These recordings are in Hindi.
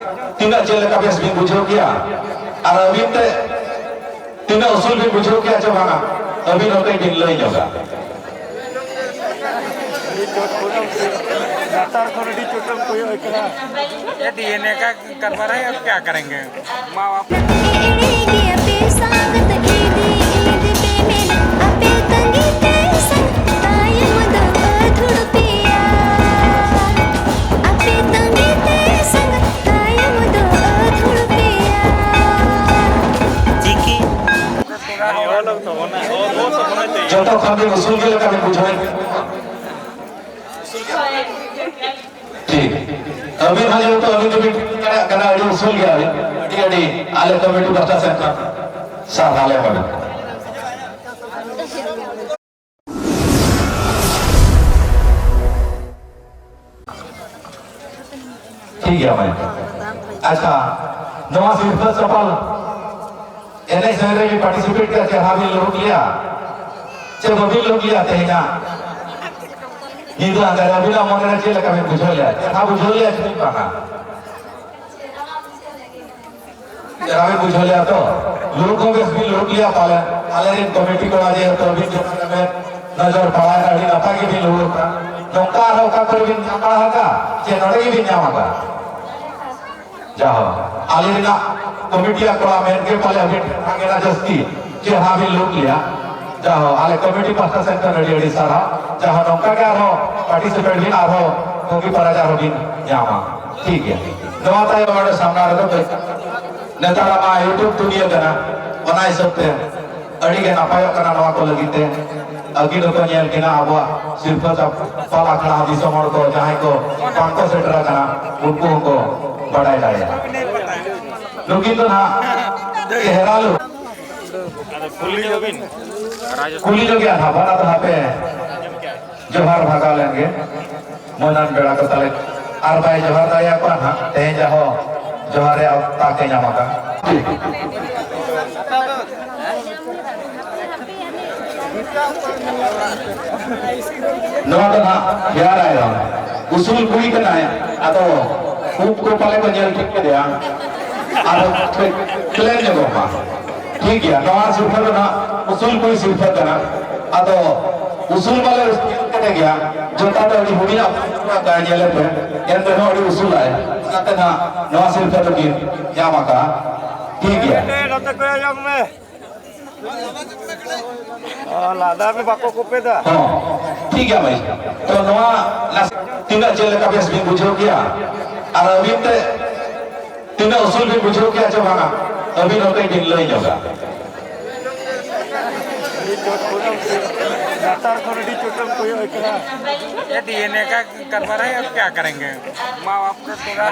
तीना चेलेका बेस भी बुझो किया और अभी ते तीना उसूल भी बुझो किया जो भागा अभी नोटे दिन लई जोगा ये डीएनए का करवा रहे हैं, अब क्या करेंगे माँ बाप जो तो खाली उसूल के लिए कभी बुझाए ठीक अभी ना जो तो अभी भी करना अड़ी उसूल गया अड़ी अड़ी आले कमेटी बता सकता साथ आले बने ठीक है भाई अच्छा नवा सिर्फ सफल एने शहर में पार्टिसिपेट करके हावी लोग लिया जब अभी लोग लिया थे ना हिंदू अंदर अभी ना मन रहे चले कभी बुझो लिया था बुझो लिया नहीं पाना जब बुझो लिया तो लोगों के भी लोग लिया पाले आले इन कमेटी को आजे तो अभी जो में नजर पड़ा है अभी नता के भी लोग का नौका नौका कर भी नौका होगा जे नौके की भी न्यामका जाओ आले ना कमेटी को आमेर के पाले अभी आगे ना जस्ती जे हाँ भी लोग लिया जाओ आले committee pasta centre ready ready सारा जहाँ नौका क्या हो पार्टिसिपेट भी ना हो क्योंकि परा जा हो भी न्यामा ठीक है नवाता ये हमारे सामने आ रहा है नेतारा मा यूट्यूब दुनिया करना बनाए सकते हैं अड़ी के नापायों करना नवा को लगीते अगी तो कन्या के ना आवा सिर्फ जब पाला खड़ा दिसो मोड़ को जहाँ को पांको से डरा करना उनको उनको बढ़ाए जाए लोगी तो ना केहरा लो कुली जो क्या था बना तो पे जोहार भागा लेंगे मोनान बेड़ा को तले आर भाई जोहार दाया को ना तें जाओ जोहारे अब ताके जामा का नवादा ना यार आया उसूल कोई करना है अतो खूब को पाले को जेल ठीक के दिया आरो क्लेम जो गोमा ठीक है नवाज सुपर ना उसूल कोई सुपर करना अतो उसूल वाले के गया जो तातो अड़ी हुई ना का जेल पे यार तो अड़ी उसूल आए ना ना नवाज सुपर की जामा का ठीक है रत को जग में लादा में बाको को पे था हां ठीक है भाई तो नवा तीना जेल का बेस भी बुझो किया और अभी ते तीना उसूल भी बुझो किया जो भागा अभी नोटे दिन लई जोगा ये डीएनए का करवा रहे हैं, अब क्या करेंगे माँ बाप का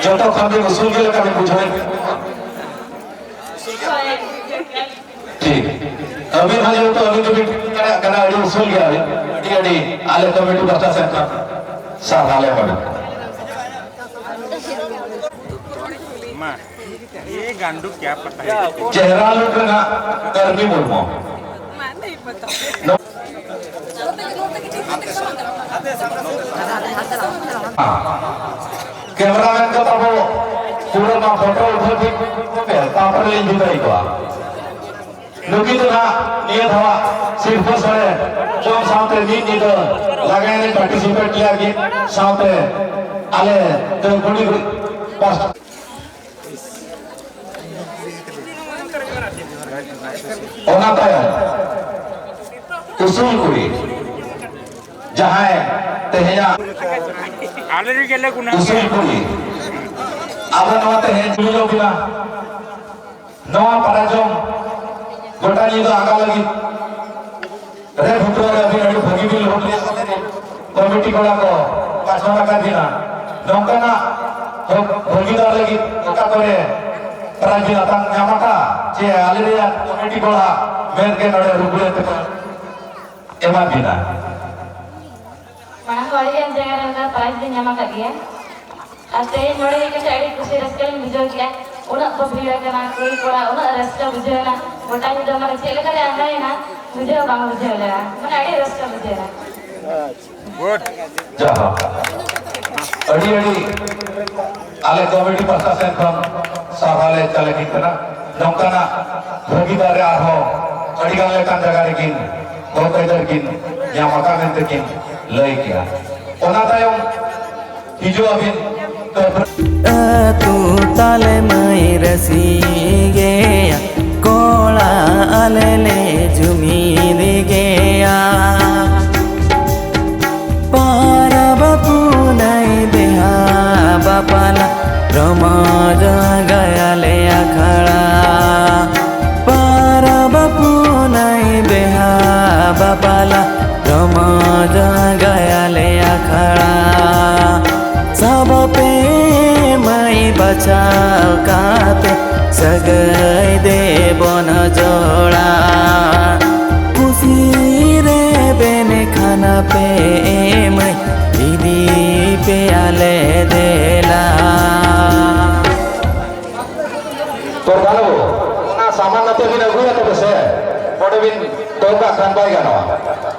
जो तो खाली उसूल के लिए कभी बुझाए ठीक अभी ना जो तो अभी भी करना अड़ी उसूल गया अड़ी अड़ी आले कमेटी बता सकता साथ आले बने माँ ये गांडू क्या पता है चेहरा लुट ना गर्मी मुर्मो नहीं पता कैमरामैन का तो वो पूरा ना फोटो उठा के तापर ले जुदाई को लोगी तो ना ये था सिर्फ सरे जो सामने नींद नींद लगाए ने पार्टिसिपेट किया कि सामने आले तो बड़ी पोस्ट होना पाया उसूल कोई जहाँ तेहया ऑलरेडी के लिए गुना उसूल कोई अब नवा तेहया जुलो बिना नवा पराजम गोटा नी तो आगा लगी रे भुटो रे अभी अड़ी भगी भी लोग लिया कमेटी कोड़ा को पासना का दिना नौका ना भगीदार लगी नौका करे प्राइज अतंग न्यामका जे ऑलरेडी कमेटी कोड़ा मेन के नड़े रुगले ते एमा दिना mana kali yang jangan rendah prize di nyama kali ya ate nore ke side kusi raskal bujo kiya una babila kana koi kora una raska bujo na bota ni do mara chele kare anda na bujo bang bujo la mana ade raska bujo na good जा अड़ी अड़ी आले कमेटी प्रशासन खन सभाले चलेकिन कना नौकाना भागीदार आरहो अड़ीगान लेकान जगह रेकिन बहुत इधर किन या मका मेंते किन लय किया ओना तायम हिजो अबिन तू ताले मई रसी गया कोला आले जुमी दे गया पारा बापू नहीं बेहा बापाला रमाज गया ले अखड़ा पारा बापू नहीं बेहा बापाला रमाज गया ले अखड़ा सब पे मई बचाव काते सगई दे बन जोड़ा खुशी रे बेने खाना पे मई दीदी पे आले देला तो गालो ना सामान नते बिन अगुया तो बसे पड़े बिन तो का खान पाई गाना